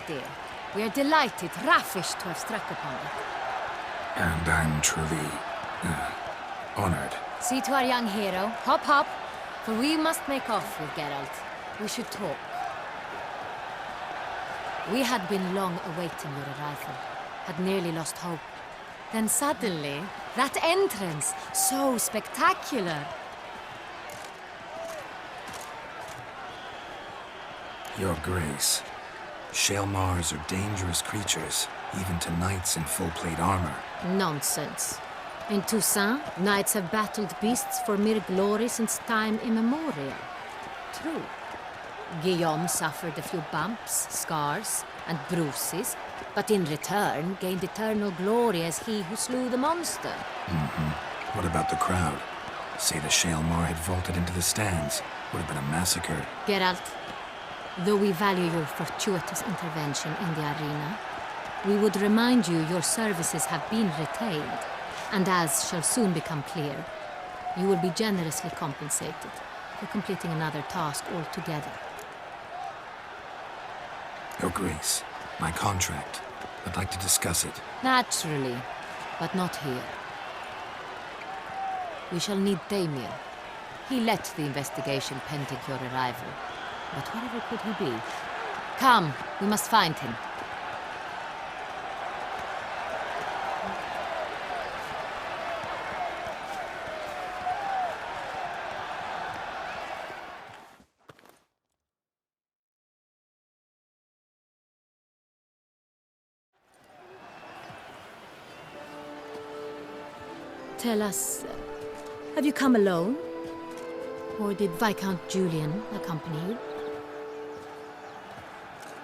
dear. We are delighted, ravished to have struck upon it. And I'm truly honored. See to our young hero. Hop, hop. For we must make off with Geralt. We should talk. We had been long awaiting your arrival. Had nearly lost hope. Then suddenly, that entrance, so spectacular. Your Grace, Shaelmars are dangerous creatures, even to knights in full-plate armor. Nonsense. In Toussaint, knights have battled beasts for mere glory since time immemorial. True. Guillaume suffered a few bumps, scars, and bruises, but in return gained eternal glory as he who slew the monster. What about the crowd? Say the Shaelmar had vaulted into the stands. Would have been a massacre. Geralt, though we value your fortuitous intervention in the arena, we would remind you your services have been retained, and as shall soon become clear, you will be generously compensated for completing another task altogether. Your Grace, my contract. I'd like to discuss it. Naturally, but not here. We shall need Damien. He led the investigation pending your arrival. But wherever could he be? Come, we must find him. Tell us, have you come alone? Or did Viscount Julian accompany you?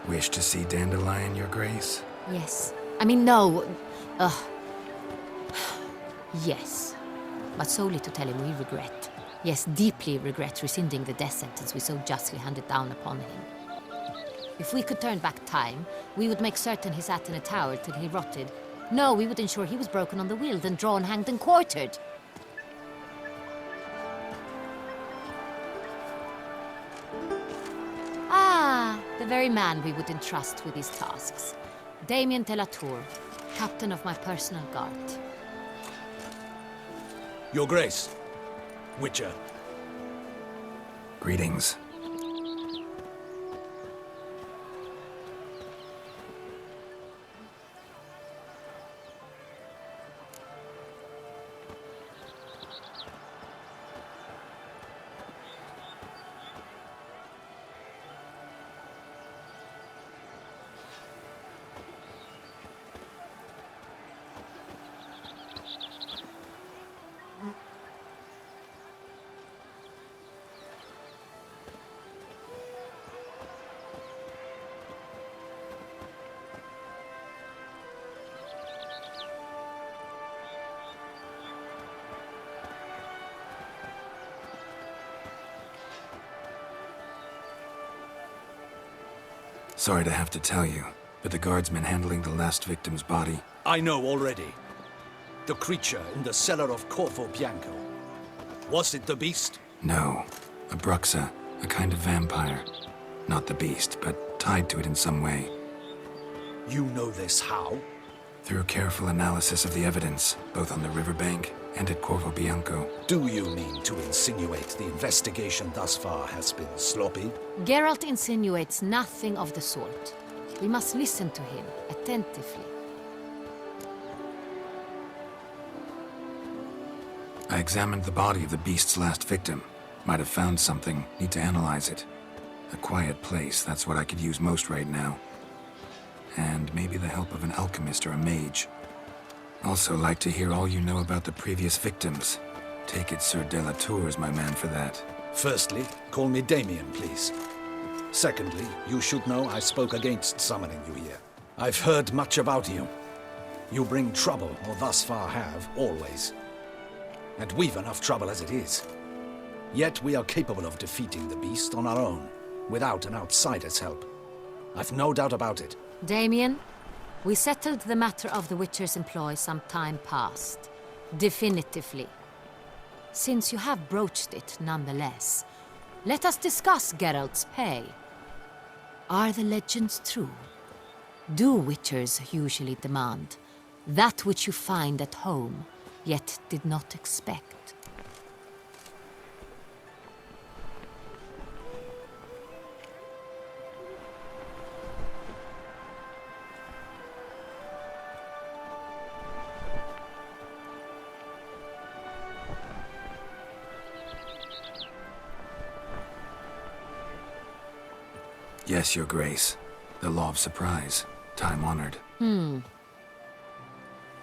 Wish to see Dandelion, Your Grace? Yes. I mean, no. Yes. But solely to tell him we regret. Yes, deeply regret rescinding the death sentence we so justly handed down upon him. If we could turn back time, we would make certain he sat in a tower till he rotted. No, we would ensure he was broken on the wheel, then drawn, hanged, and quartered. Ah, the very man we would entrust with these tasks. Damien de la Tour, captain of my personal guard. Your Grace, Witcher. Greetings. Sorry to have to tell you, but the guardsman handling the last victim's body... I know already. The creature in the cellar of Corvo Bianco. Was it the beast? No. A Bruxa, a kind of vampire. Not the beast, but tied to it in some way. You know this how? Through careful analysis of the evidence, both on the riverbank and at Corvo Bianco. Do you mean to insinuate the investigation thus far has been sloppy? Geralt insinuates nothing of the sort. We must listen to him attentively. I examined the body of the beast's last victim. Might have found something. Need to analyze it. A quiet place, that's what I could use most right now. And maybe the help of an alchemist or a mage. Also like to hear all you know about the previous victims. Take it Sir de la Tour is my man for that. Firstly, call me Damien, please. Secondly, you should know I spoke against summoning you here. I've heard much about you. You bring trouble, or thus far have, always. And we've enough trouble as it is. Yet we are capable of defeating the beast on our own, without an outsider's help. I've no doubt about it. Damien, we settled the matter of the Witcher's employ some time past. Definitively. Since you have broached it nonetheless, let us discuss Geralt's pay. Are the legends true? do witchers usually demand? That which you find at home, yet did not expect. Yes, Your Grace. The law of surprise. Time-honored.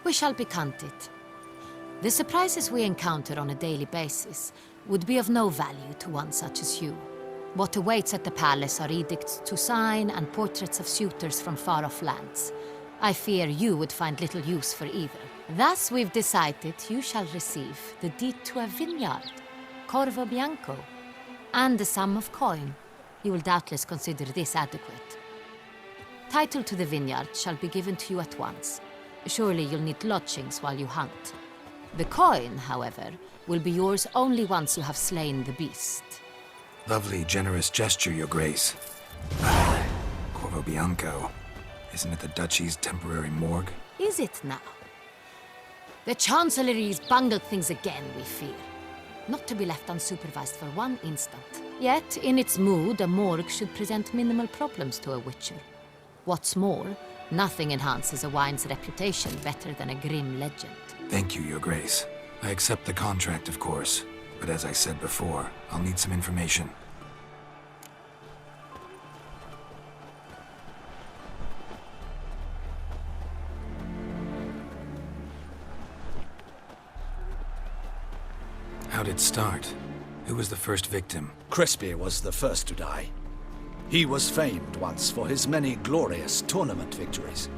We shall becant it. The surprises we encounter on a daily basis would be of no value to one such as you. What awaits at the palace are edicts to sign and portraits of suitors from far-off lands. I fear you would find little use for either. Thus we've decided you shall receive the deed to a vineyard, Corvo Bianco, and a sum of coin. You will doubtless consider this adequate. Title to the vineyard shall be given to you at once. Surely you'll need lodgings while you hunt. The coin, however, will be yours only once you have slain the beast. Lovely, generous gesture, Your Grace. Corvo Bianco. Isn't it the Duchy's temporary morgue? Is it now? The Chancellery's bungled things again, we fear. Not to be left unsupervised for one instant. Yet, in its mood, a morgue should present minimal problems to a witcher. What's more, nothing enhances a wine's reputation better than a grim legend. Thank you, Your Grace. I accept the contract, of course. But as I said before, I'll need some information. How'd it start? Who was the first victim? Crespi was the first to die. He was famed once for his many glorious tournament victories.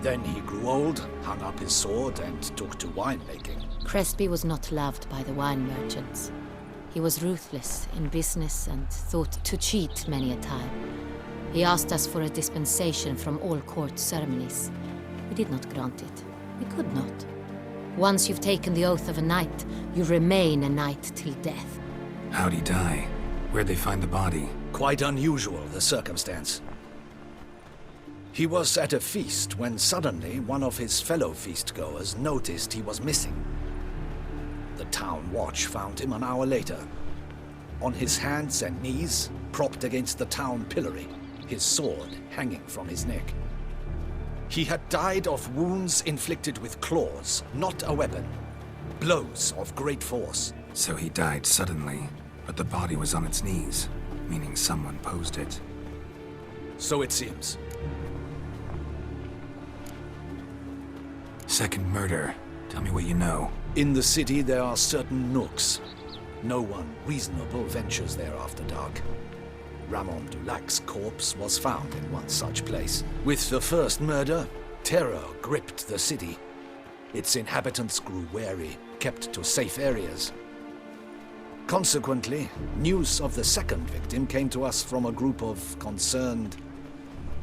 Then he grew old, hung up his sword, and took to winemaking. Crespi was not loved by the wine merchants. He was ruthless in business and thought to cheat many a time. He asked us for a dispensation from all court ceremonies. We did not grant it. We could not. Once you've taken the oath of a knight, you remain a knight till death. How'd he die? Where'd they find the body? Quite unusual, the circumstance. He was at a feast when suddenly one of his fellow feastgoers noticed he was missing. The town watch found him an hour later. On his hands and knees, propped against the town pillory, his sword hanging from his neck. He had died of wounds inflicted with claws, not a weapon. Blows of great force. So he died suddenly, but the body was on its knees, meaning someone posed it. So it seems. Second murder. Tell me what you know. In the city there are certain nooks. No one reasonable ventures there after dark. Ramon Dulac's corpse was found in one such place. With the first murder, terror gripped the city. Its inhabitants grew wary, kept to safe areas. Consequently, news of the second victim came to us from a group of concerned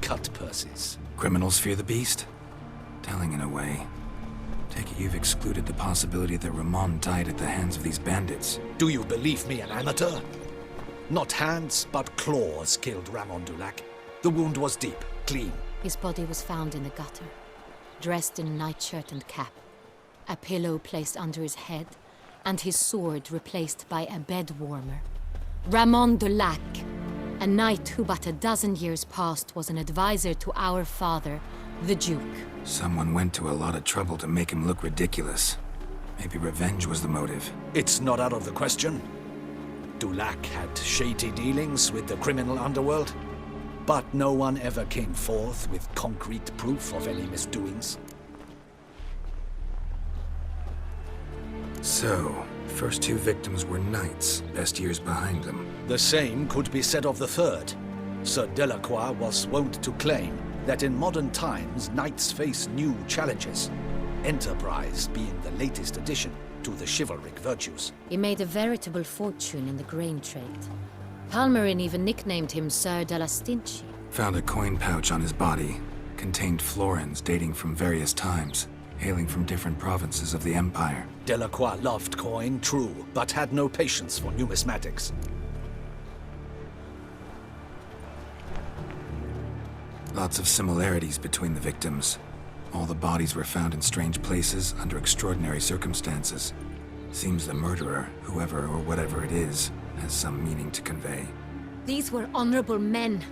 cut-purses. Criminals fear the beast? Telling in a way. Take it you've excluded the possibility that Ramon died at the hands of these bandits. Do you believe me an amateur? Not hands, but claws killed Ramon Dulac. The wound was deep, clean. His body was found in the gutter, dressed in a nightshirt and cap, a pillow placed under his head, and his sword replaced by a bed warmer. Ramon Dulac, a knight who but a dozen years past was an advisor to our father, the Duke. Someone went to a lot of trouble to make him look ridiculous. Maybe revenge was the motive. It's not out of the question. Dulac had shady dealings with the criminal underworld, but no one ever came forth with concrete proof of any misdoings. So, first two victims were knights, best years behind them. The same could be said of the third. Sir Delacroix was wont to claim that in modern times knights face new challenges, enterprise being the latest addition to the chivalric virtues. He made a veritable fortune in the grain trade. Palmerin even nicknamed him Sir de la Stinchi. Found a coin pouch on his body. Contained florins dating from various times, hailing from different provinces of the Empire. Delacroix loved coin, true, but had no patience for numismatics. Lots of similarities between the victims. All the bodies were found in strange places under extraordinary circumstances. Seems the murderer, whoever or whatever it is, has some meaning to convey. These were honorable men.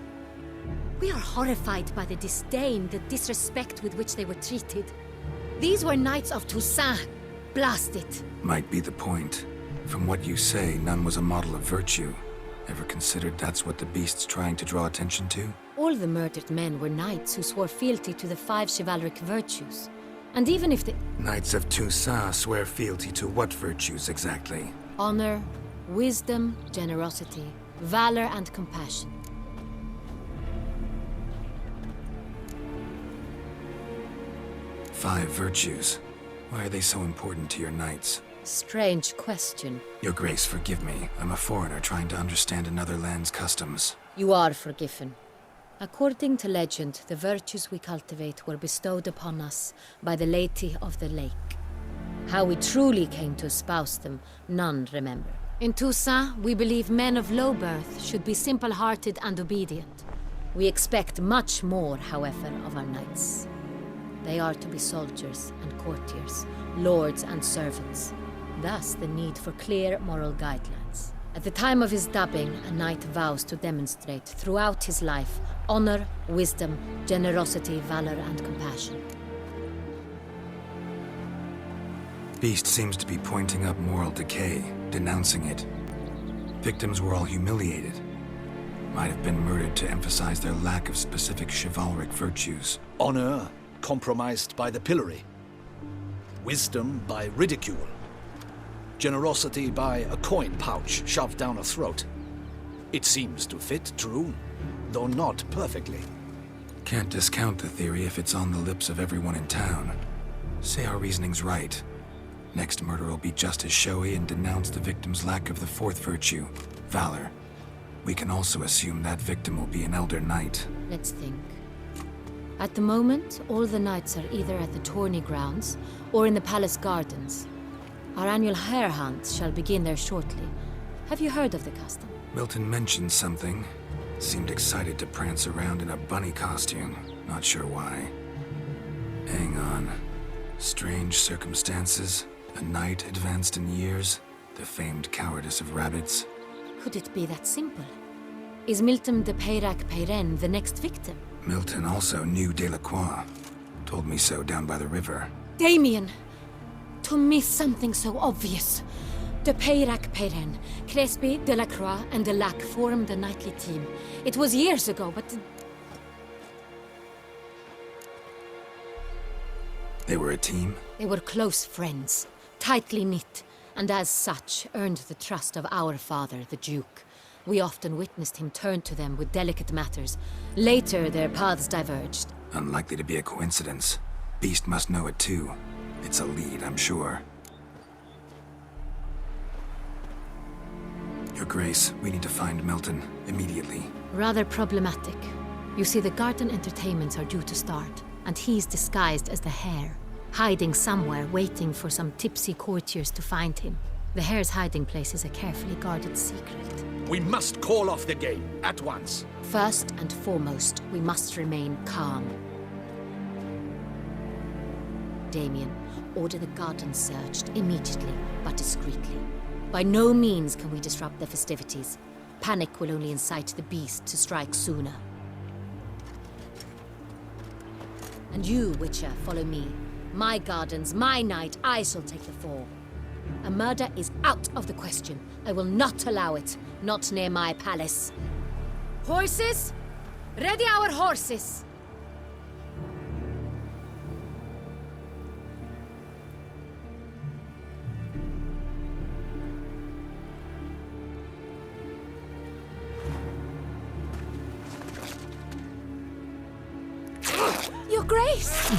We are horrified by the disdain, the disrespect with which they were treated. These were Knights of Toussaint. Blast it. Might be the point. From what you say, none was a model of virtue. Ever considered that's what the beast's trying to draw attention to? All the murdered men were knights who swore fealty to the 5 chivalric virtues. And even if the Knights of Toussaint swear fealty to what virtues exactly? honor, wisdom, generosity, valor, and compassion. Five virtues. Why are they so important to your knights? Strange question. Your Grace, forgive me. I'm a foreigner trying to understand another land's customs. You are forgiven. According to legend, the virtues we cultivate were bestowed upon us by the Lady of the Lake. How we truly came to espouse them, none remember. In Toussaint, we believe men of low birth should be simple-hearted and obedient. We expect much more, however, of our knights. They are to be soldiers and courtiers, lords and servants. Thus, the need for clear moral guidelines. At the time of his dubbing, a knight vows to demonstrate throughout his life honor, wisdom, generosity, valor, and compassion. Beast seems to be pointing up moral decay, denouncing it. Victims were all humiliated. Might have been murdered to emphasize their lack of specific chivalric virtues. Honor compromised by the pillory. Wisdom by ridicule. Generosity by a coin pouch shoved down a throat. It seems to fit, true, though not perfectly. Can't discount the theory if it's on the lips of everyone in town. Say our reasoning's right. Next murder will be just as showy and denounce the victim's lack of the fourth virtue, valor. We can also assume that victim will be an elder knight. Let's think. At the moment, all the knights are either at the tourney grounds or in the palace gardens. Our annual hare hunt shall begin there shortly. Have you heard of the custom? Milton mentioned something. Seemed excited to prance around in a bunny costume. Not sure why. Hang on. Strange circumstances. A knight advanced in years. The famed cowardice of rabbits. Could it be that simple? Is Milton de Peyrac-Peyren the next victim? Milton also knew Delacroix. Told me so down by the river. Damien! To miss something so obvious. De Peyrac-Peyren, Crespi, Delacroix, and Delac formed a knightly team. It was years ago, but... They were a team? They were close friends, tightly knit, and as such earned the trust of our father, the Duke. We often witnessed him turn to them with delicate matters. Later, their paths diverged. Unlikely to be a coincidence. Beast must know it too. It's a lead, I'm sure. Your Grace, we need to find Milton, immediately. Rather problematic. You see, the garden entertainments are due to start, and he's disguised as the hare, hiding somewhere, waiting for some tipsy courtiers to find him. The hare's hiding place is a carefully guarded secret. We must call off the game, at once. First and foremost, we must remain calm. Damien, order the garden searched immediately, but discreetly. By no means can we disrupt the festivities. Panic will only incite the beast to strike sooner. And you, Witcher, follow me. My gardens, my night, I shall take the fall. A murder is out of the question. I will not allow it. Not near my palace. Horses? Ready our horses! Your Grace!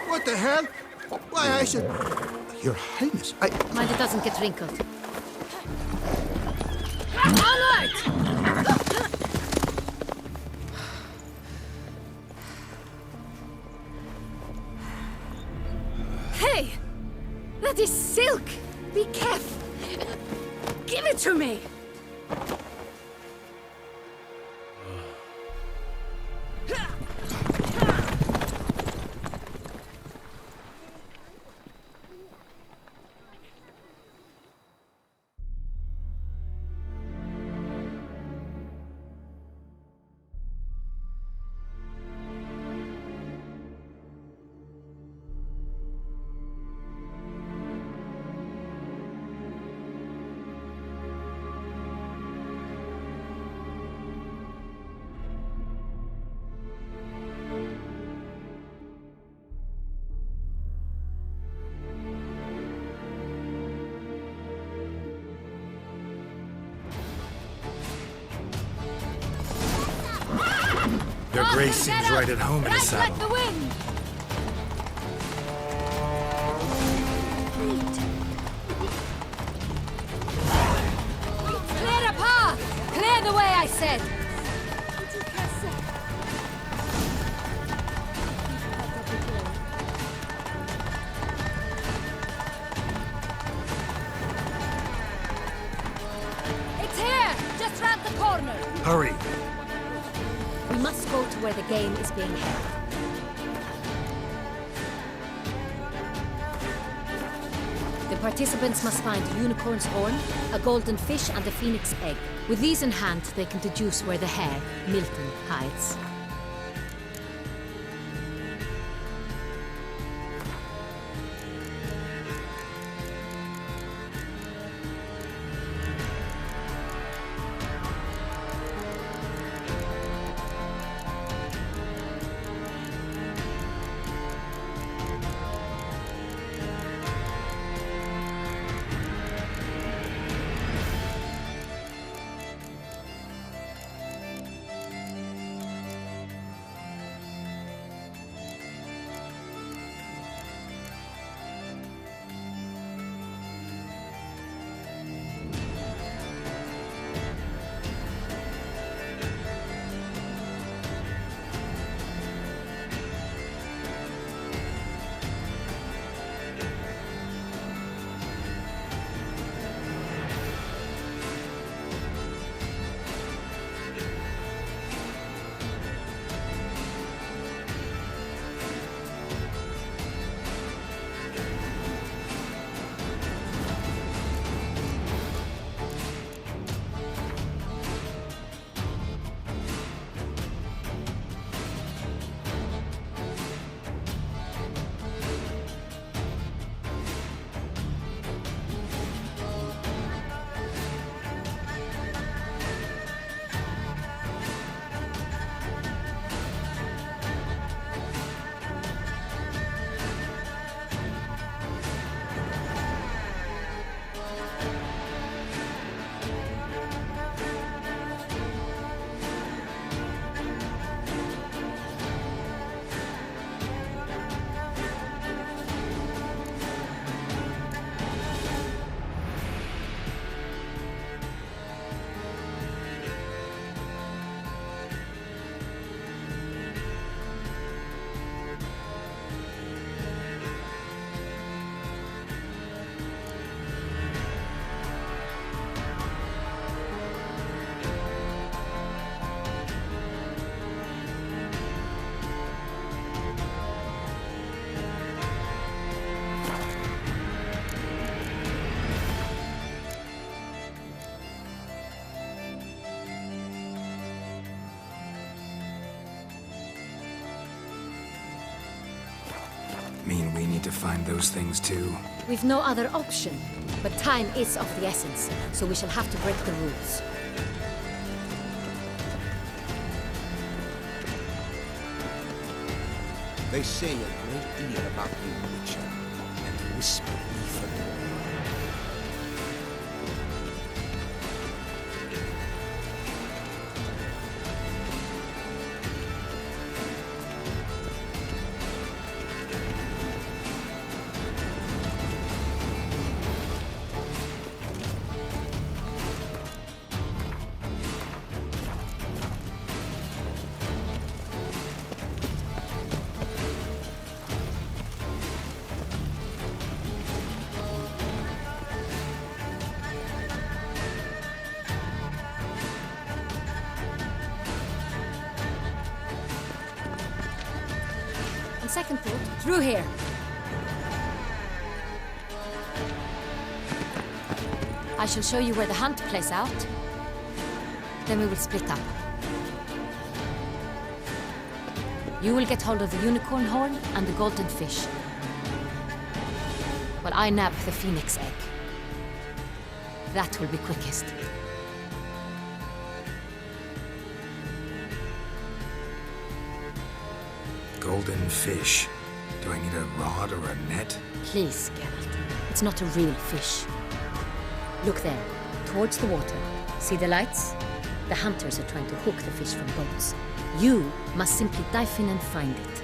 What the hell? Why, I should... Your Highness, Mind it doesn't get wrinkled. Onward! That is silk! Be careful! Give it to me! Your Grace seems right at home in a saddle. Like the wind! Clear a path! Clear the way, I said! It's here! Just round the corner! Hurry! We must go to where the game is being held. The participants must find a unicorn's horn, a golden fish, and a phoenix egg. With these in hand, they can deduce where the hare, Milton, hides. Mean we need to find those things too? We've no other option. But time is of the essence, so we shall have to break the rules. They say a great deal about you, Witcher, and whisper even more. second thought, through here. I shall show you where the hunt plays out. Then we will split up. You will get hold of the unicorn horn and the golden fish, while I nab the phoenix egg. That will be quickest. Golden fish. Do I need a rod or a net? Please, Geralt. It's not a real fish. Look there, towards the water. See the lights? The hunters are trying to hook the fish from boats. You must simply dive in and find it.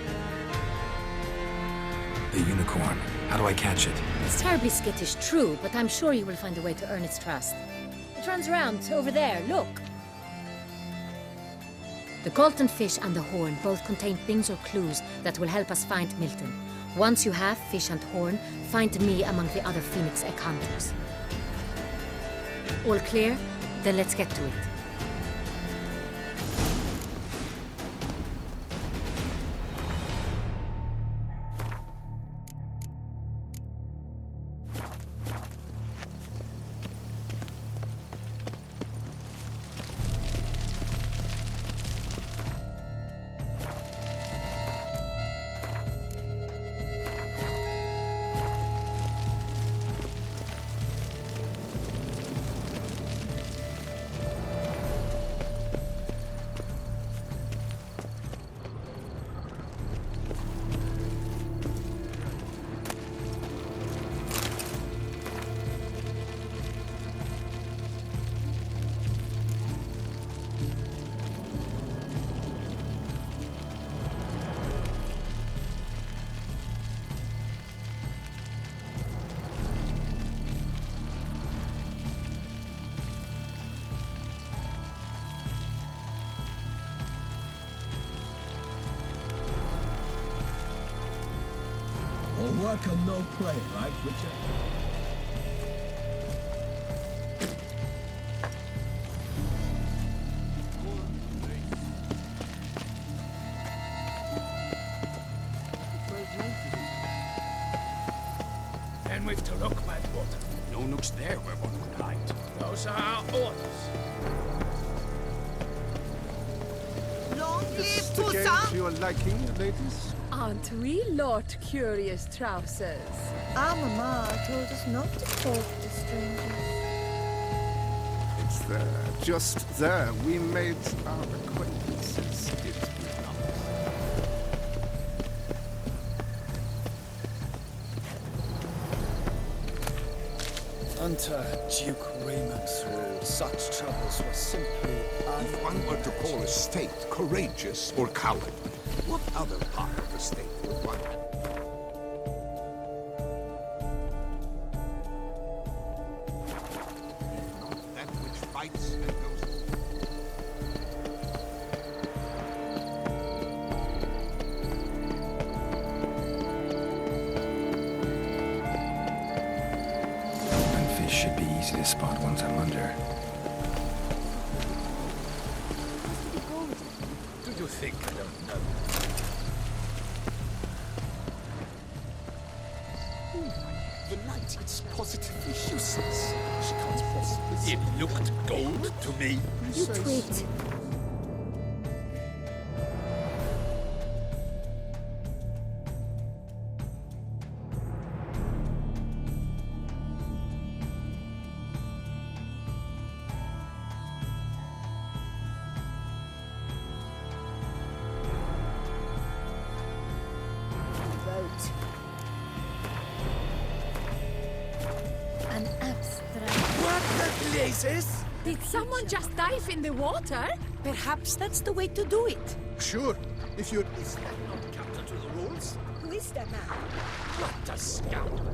The unicorn. How do I catch it? It's terribly skittish, true, but I'm sure you will find a way to earn its trust. It runs around over there, look. The golden fish and the horn both contain things or clues that will help us find Milton. Once you have fish and horn, find me among the other Phoenix Egg hunters. All clear? Then let's get to it. All work and no play, right, Witcher? Then we've to look, Madwater. No nooks there where one could hide. Those are our orders. Long live The game Toussaint! to your liking, ladies? Aren't we, Lord Curious Trousers? Our Mama told us not to talk to strangers. It's there, just there. We made our acquaintances. It belongs. Under Duke Raymond's rule, such troubles were simply If one were to call a state courageous or cowardly, what other part of the state would one? If not that which fights and goes. And fish should be easy to spot once I'm under. Do you think I don't know? The light, it's positively useless. She can't possibly. It looked gold to me. You twit. Wrote. An abstract. What the blazes? Did someone just dive in the water? Perhaps that's the way to do it. Sure, if you're... Is that not counter to the rules? Who is that man? What a scoundrel.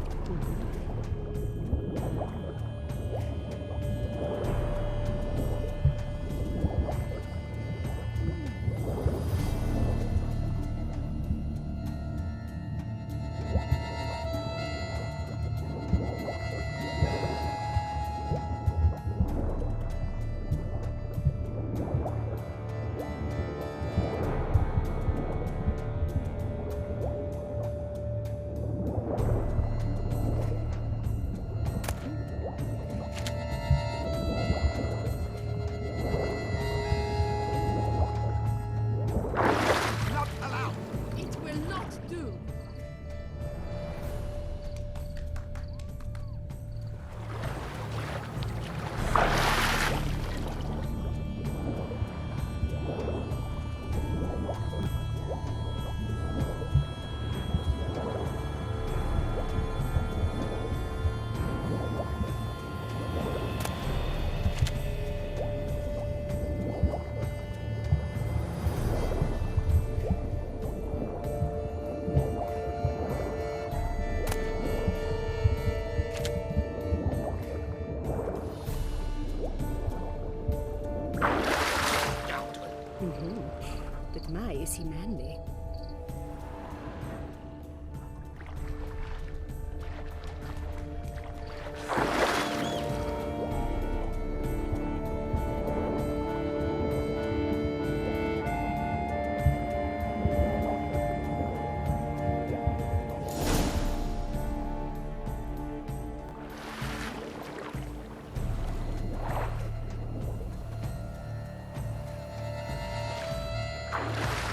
he manly?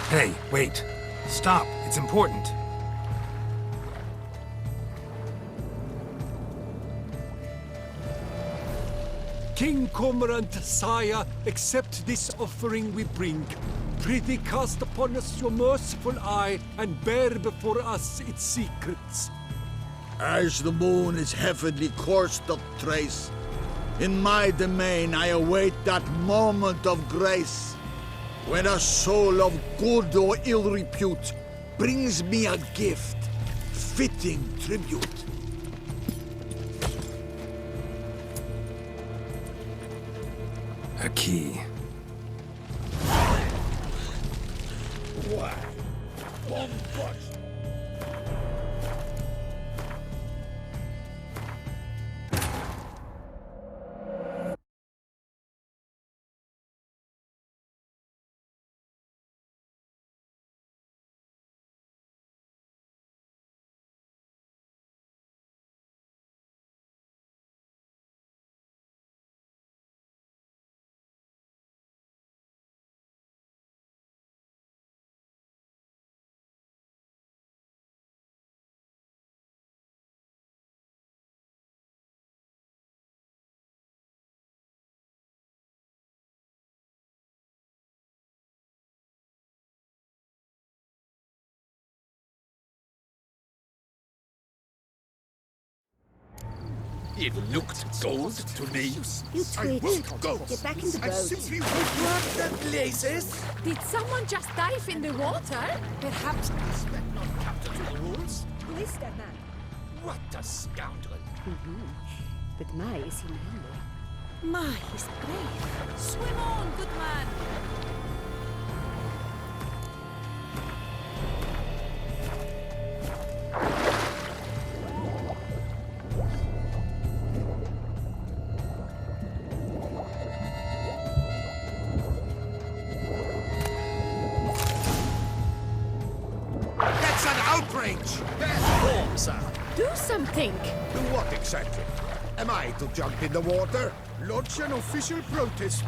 Hey, wait. Stop. It's important. King Cormorant, sire, accept this offering we bring. Prithee cast upon us your merciful eye, and bear before us its secrets. As the moon its heavenly course doth trace, in my domain I await that moment of grace, when a soul of good or ill repute brings me a gift, fitting tribute. A key. Why? Bombast! It looked gold to me. You I twit. won't go. Get back in the I boat. simply won't. The blazes! Did someone just dive in the water? Perhaps. Is that not counter to the rules? Who is that man? What a scoundrel. But my, is he manly? My, he's brave. Swim on, good man! That's an outrage! Bad form, sir. Do something! Do what exactly? Am I to jump in the water? Lodge an official protest.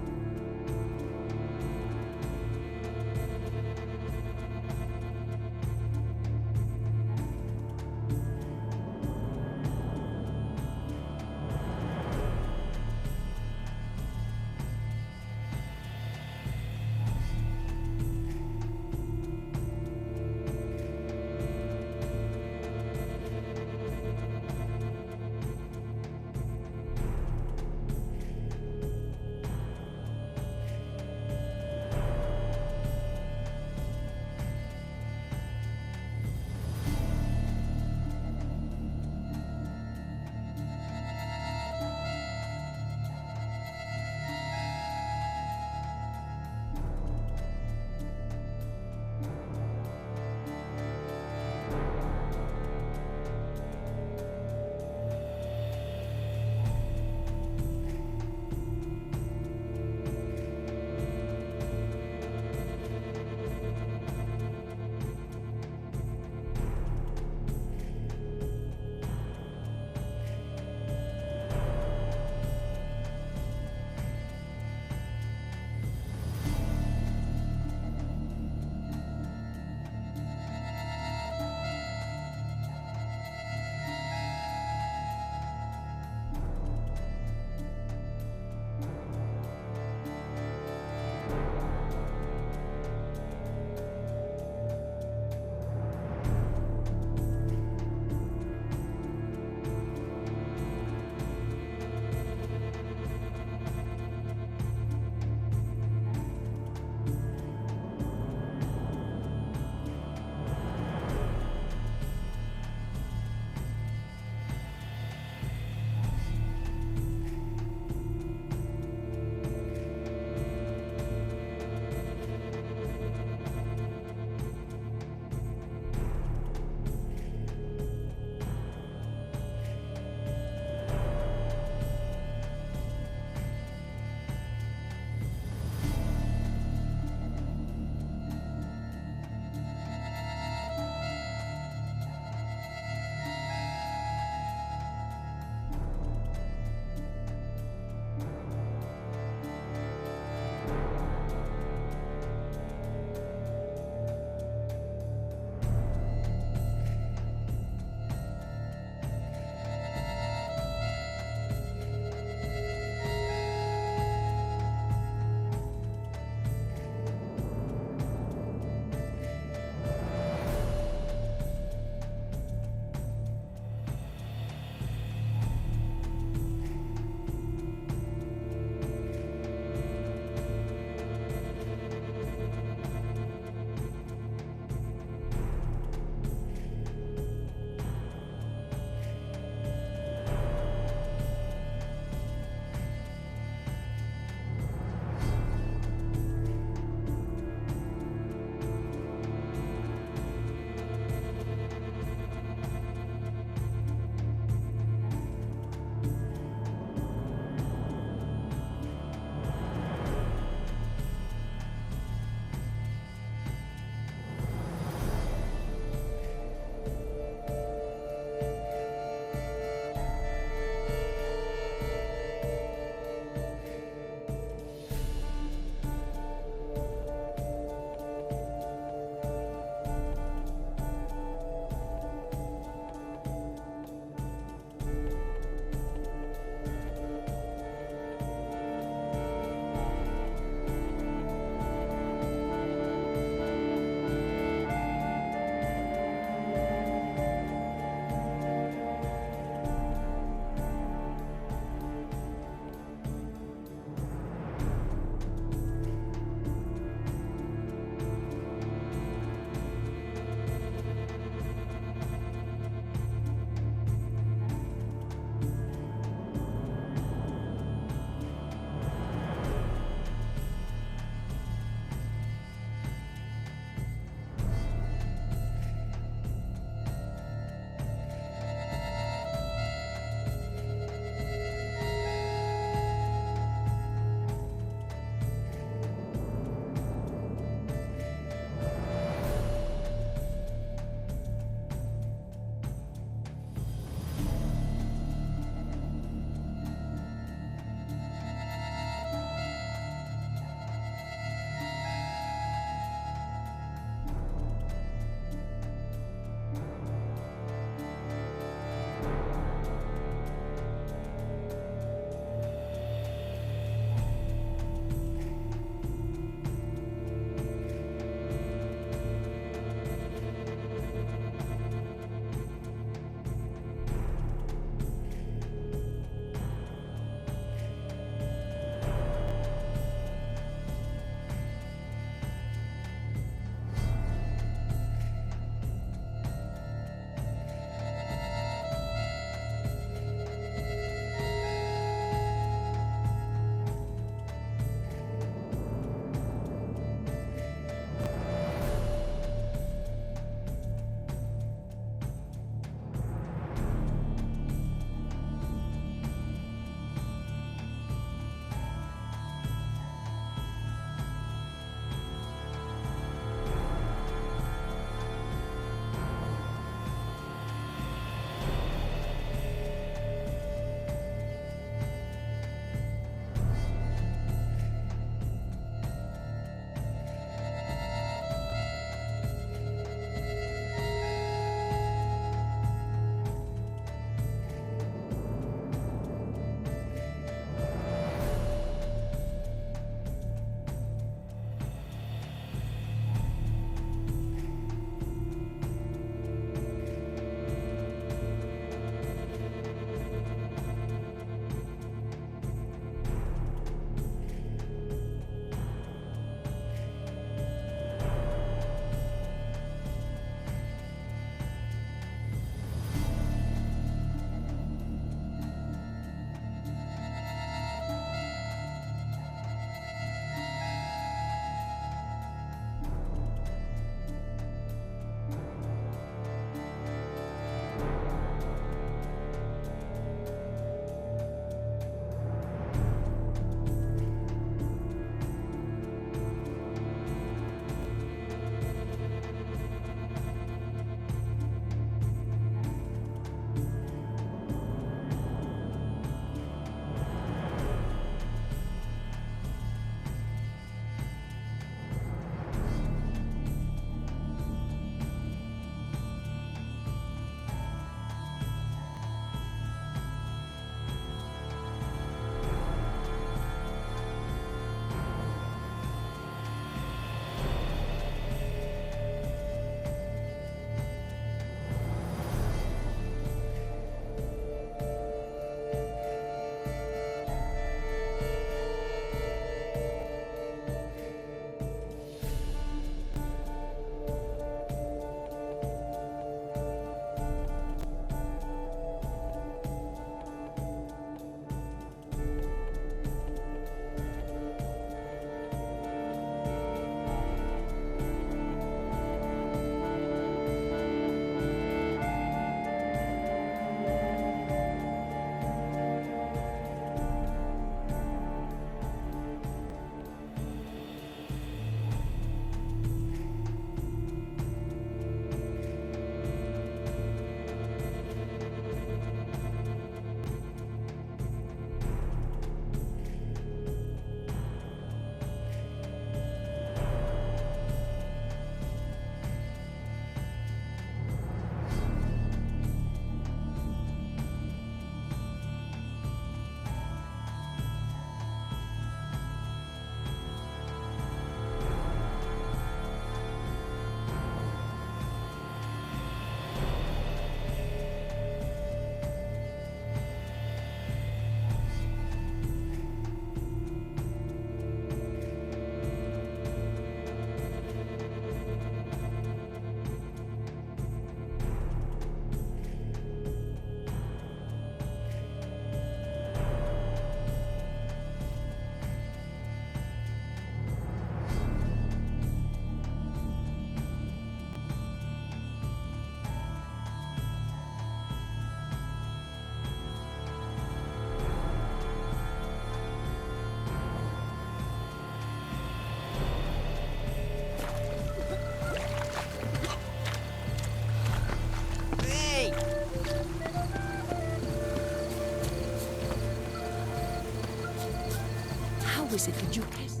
is it the Duchess?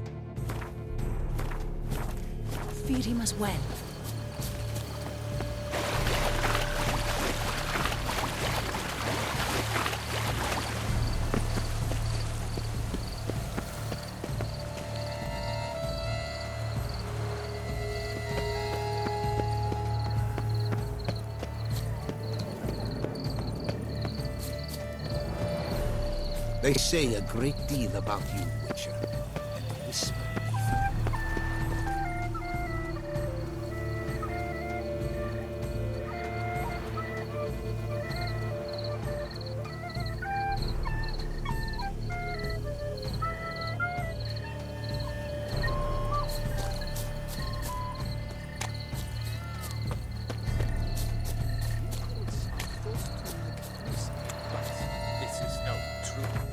Fear him as well. They say a great deal about you, Witcher, and whisper even. This is no truth.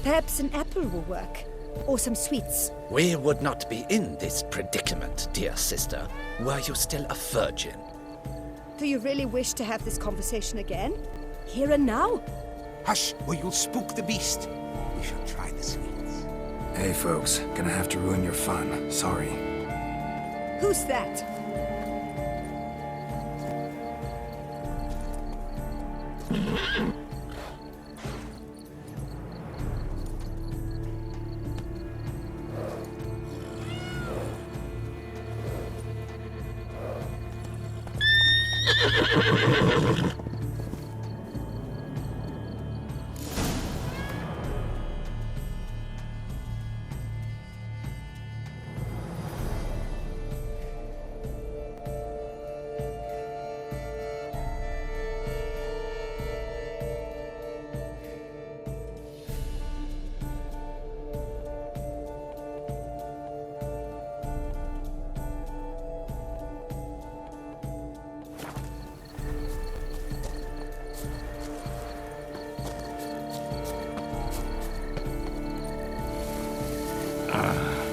Perhaps an apple will work. Or some sweets. We would not be in this predicament, dear sister, were you still a virgin. Do you really wish to have this conversation again? Here and now? Hush, or you'll spook the beast. We shall try the sweets. Hey, folks. Gonna have to ruin your fun. Sorry. Who's that?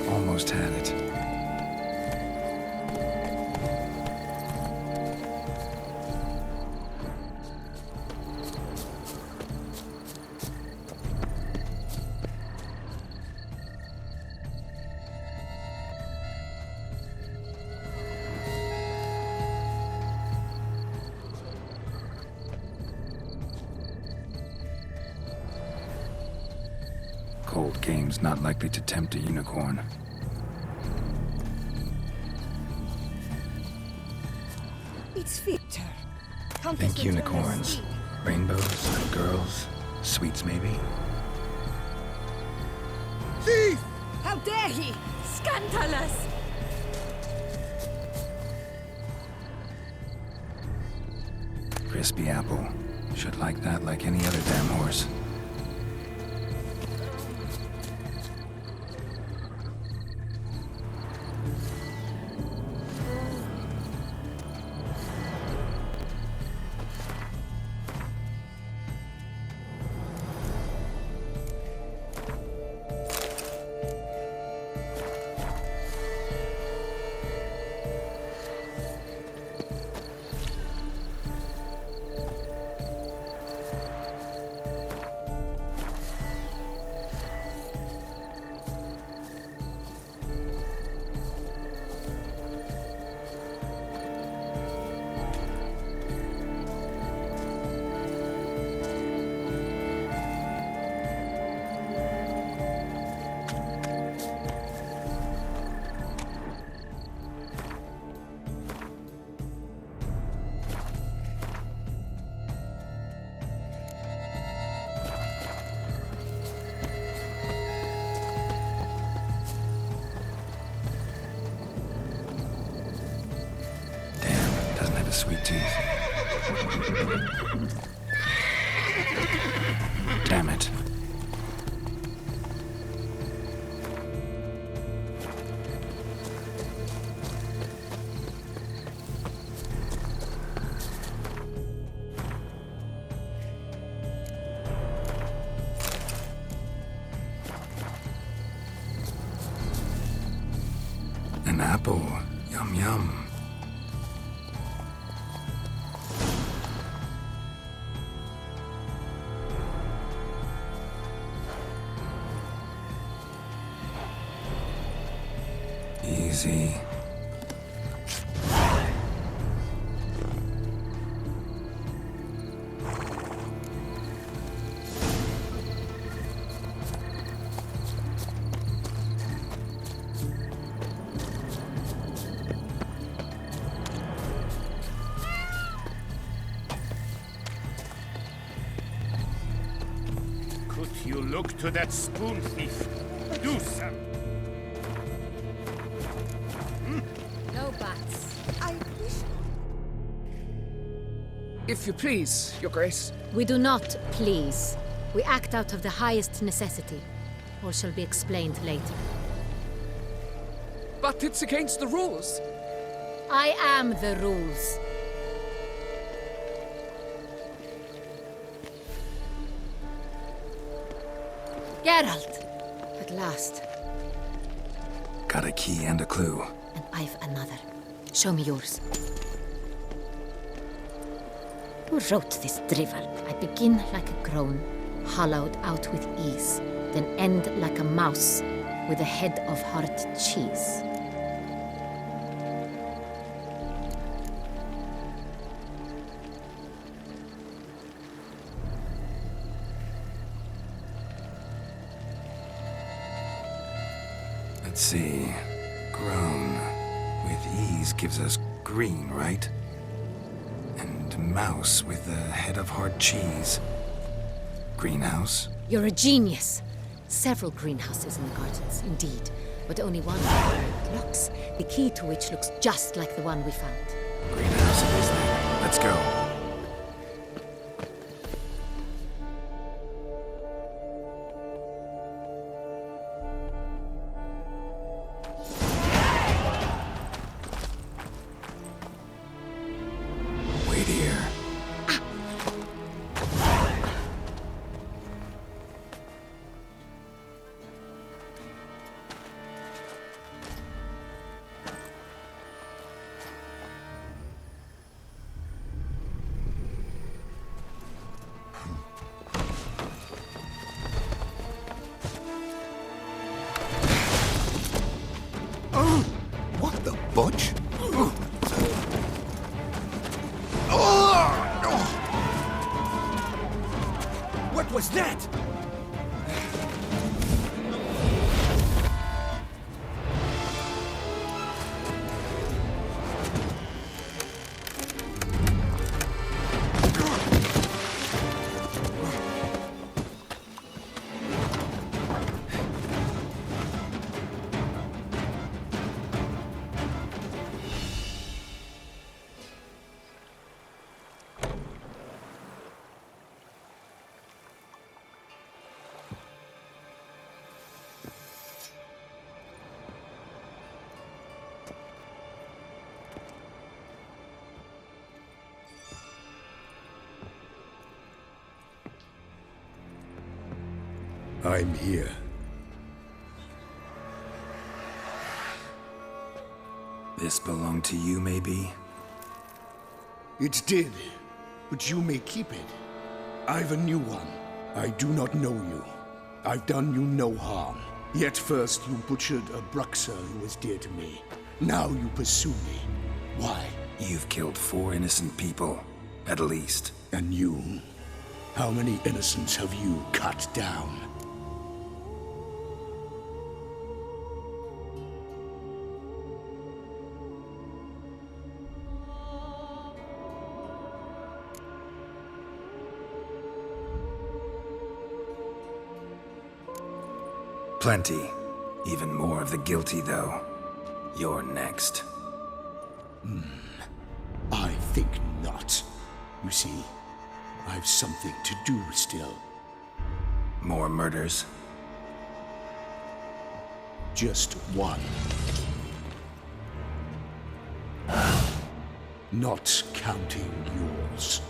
Almost had it. Cold game's not likely to tempt a unicorn. It's Victor. Think unicorns. Rainbows, girls, sweets maybe? Thief! How dare he! Scandalous! Crispy apple. Should like that like any other damn horse. Sweet tooth. Damn it. An apple. Yum yum. Easy. Could you look to that spoon thief? Do some. No buts. I wish... If you please, Your Grace. We do not please. We act out of the highest necessity, or shall be explained later. But it's against the rules. I am the rules. Geralt! At last. Got a key and a clue. And I've another. Show me yours. Who wrote this drivel? I begin like a crone, hollowed out with ease, then end like a mouse with a head of hard cheese. Let's see. Grown. With ease gives us green, right? And mouse with a head of hard cheese. Greenhouse? You're a genius. Several greenhouses in the gardens, indeed, but only one locks, the key to which looks just like the one we found. Greenhouse it is then. Let's go. Wait here. What the butch? What was that? I'm here. This belonged to you, maybe? It did, but you may keep it. I've a new one. I do not know you. I've done you no harm. Yet first you butchered a Bruxer who was dear to me. Now you pursue me. Why? You've killed 4 innocent people, at least. And you? How many innocents have you cut down? Plenty. Even more of the guilty, though. You're next. I think not. You see, I've something to do still. More murders? Just one. Not counting yours.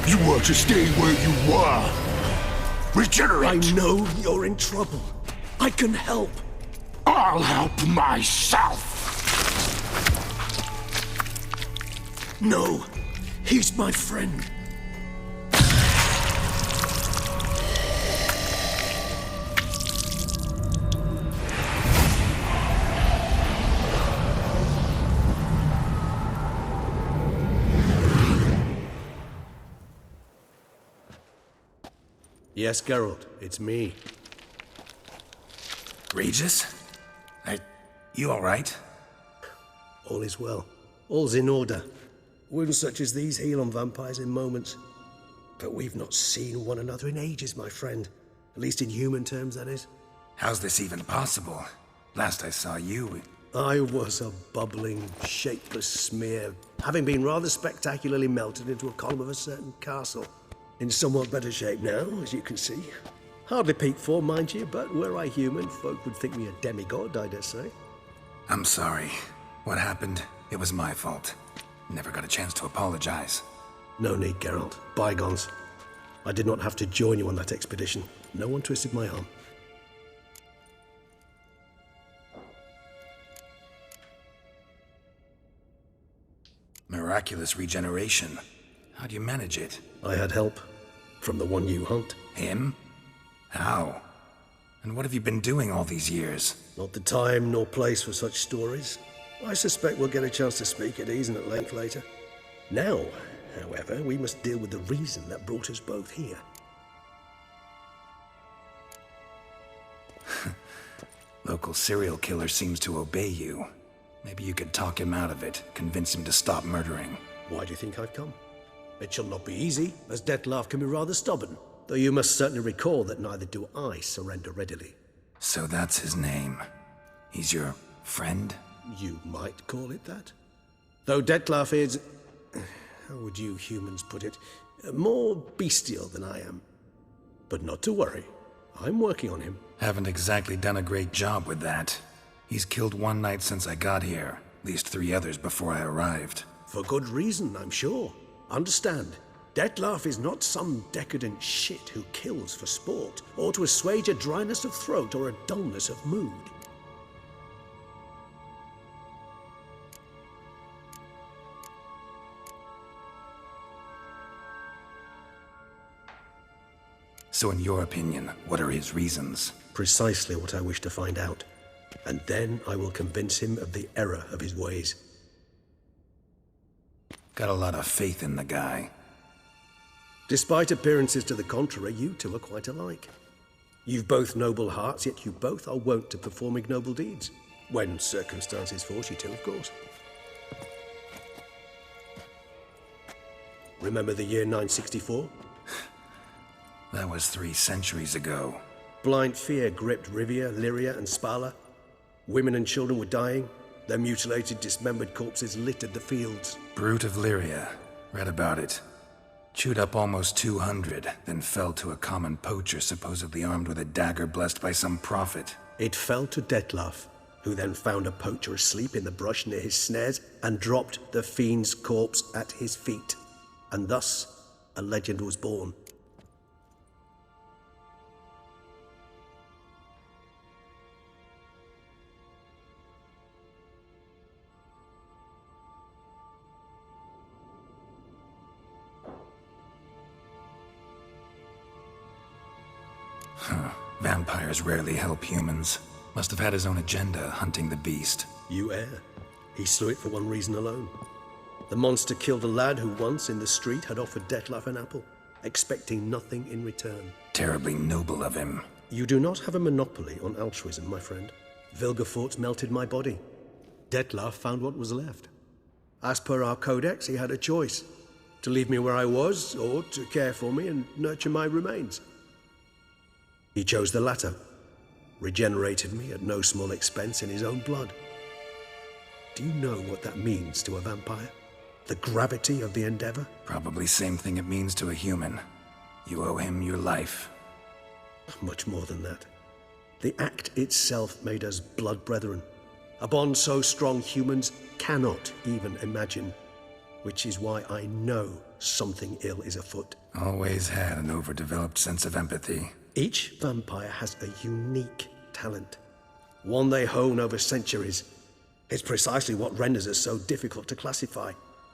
You were to stay where you were. Regenerate! I know you're in trouble. I can help. I'll help myself! No, he's my friend. Yes, Geralt, it's me. Regis? You all right? All is well. All's in order. Wounds such as these heal on vampires in moments. But we've not seen one another in ages, my friend. At least in human terms, that is. How's this even possible? Last I saw you... I was a bubbling, shapeless smear, having been rather spectacularly melted into a column of a certain castle. In somewhat better shape now, as you can see. Hardly peak form, mind you, but were I human, folk would think me a demigod, I dare say. I'm sorry. What happened, it was my fault. Never got a chance to apologize. No need, Geralt. Bygones. I did not have to join you on that expedition. No one twisted my arm. Miraculous regeneration. How do you manage it? I had help. From the one you hunt. Him? How? And what have you been doing all these years? Not the time nor place for such stories. I suspect we'll get a chance to speak at ease and at length later. Now, however, we must deal with the reason that brought us both here. Local serial killer seems to obey you. Maybe you could talk him out of it, convince him to stop murdering. Why do you think I've come? It shall not be easy, as Dettlaff can be rather stubborn. Though you must certainly recall that neither do I surrender readily. So that's his name. He's your friend? You might call it that. Though Dettlaff is... how would you humans put it? More bestial than I am. But not to worry. I'm working on him. Haven't exactly done a great job with that. He's killed one knight since I got here. At least 3 others before I arrived. For good reason, I'm sure. Understand, Dettlaff is not some decadent shit who kills for sport, or to assuage a dryness of throat or a dullness of mood. So in your opinion, what are his reasons? Precisely what I wish to find out. And then I will convince him of the error of his ways. Got a lot of faith in the guy. Despite appearances to the contrary, you two are quite alike. You've both noble hearts, yet you both are wont to perform ignoble deeds. When circumstances force you to, of course. Remember the year 964? That was 3 centuries ago. Blind fear gripped Rivia, Lyria, and Spala. Women and children were dying. Their mutilated, dismembered corpses littered the fields. Brute of Lyria. Read about it. Chewed up almost 200, then fell to a common poacher supposedly armed with a dagger blessed by some prophet. It fell to Dettlaff, who then found a poacher asleep in the brush near his snares and dropped the fiend's corpse at his feet. And thus, a legend was born. Vampires rarely help humans. Must have had his own agenda, hunting the beast. You err. He slew it for one reason alone. The monster killed a lad who once, in the street, had offered Dettlaff an apple, expecting nothing in return. Terribly noble of him. You do not have a monopoly on altruism, my friend. Vilgefortz melted my body. Dettlaff found what was left. As per our codex, he had a choice. To leave me where I was, or to care for me and nurture my remains. He chose the latter, regenerated me at no small expense in his own blood. Do you know what that means to a vampire? The gravity of the endeavor? Probably same thing it means to a human. You owe him your life. Much more than that. The act itself made us blood brethren. A bond so strong humans cannot even imagine. which is why I know something ill is afoot. Always had an overdeveloped sense of empathy. Each vampire has a unique talent, one they hone over centuries. It's precisely what renders us so difficult to classify.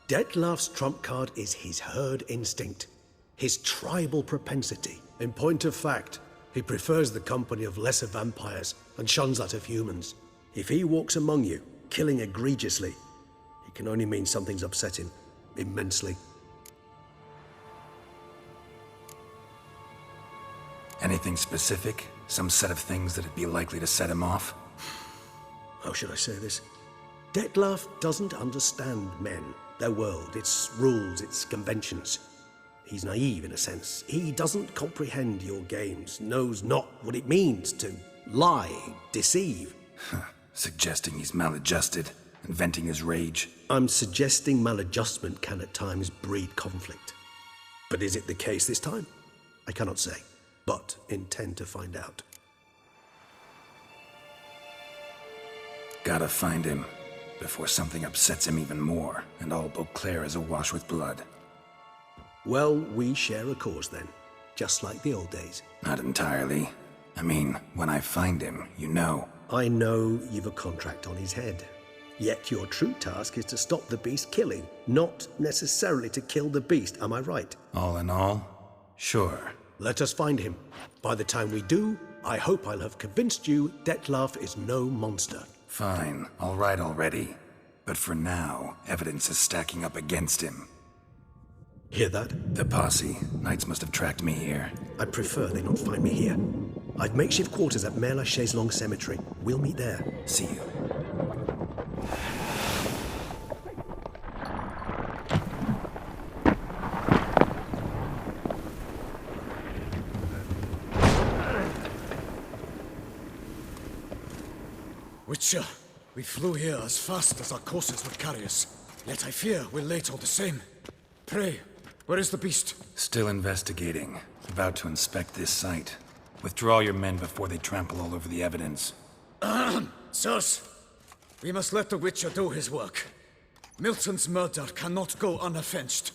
Dettlaff's trump card is his herd instinct, his tribal propensity. In point of fact, he prefers the company of lesser vampires and shuns that of humans. If he walks among you, killing egregiously, it can only mean something's upset him immensely. Anything specific? Some set of things that'd be likely to set him off? How should I say this? Dettlaff doesn't understand men, their world, its rules, its conventions. He's naive in a sense. He doesn't comprehend your games, knows not what it means to lie, deceive. Suggesting he's maladjusted and venting his rage. I'm suggesting maladjustment can at times breed conflict. But is it the case this time? I cannot say, but intend to find out. Gotta find him before something upsets him even more and all Beauclair is awash with blood. Well, we share a cause then, just like the old days. Not entirely. I mean, when I find him, you know. I know you've a contract on his head. Yet your true task is to stop the beast killing, not necessarily to kill the beast, am I right? All in all, sure. Let us find him. By the time we do, I hope I'll have convinced you Dettlaff is no monster. Fine, all right already. But for now, evidence is stacking up against him. Hear that? The posse. Knights must have tracked me here. I prefer they not find me here. I've makeshift quarters at Mère Lachaise Long Cemetery. We'll meet there. See you. Witcher, we flew here as fast as our courses would carry us. Yet I fear we're late all the same. Pray, where is the beast? Still investigating. About to inspect this site. Withdraw your men before they trample all over the evidence. Sirs, we must let the Witcher do his work. Milton's murder cannot go unavenged.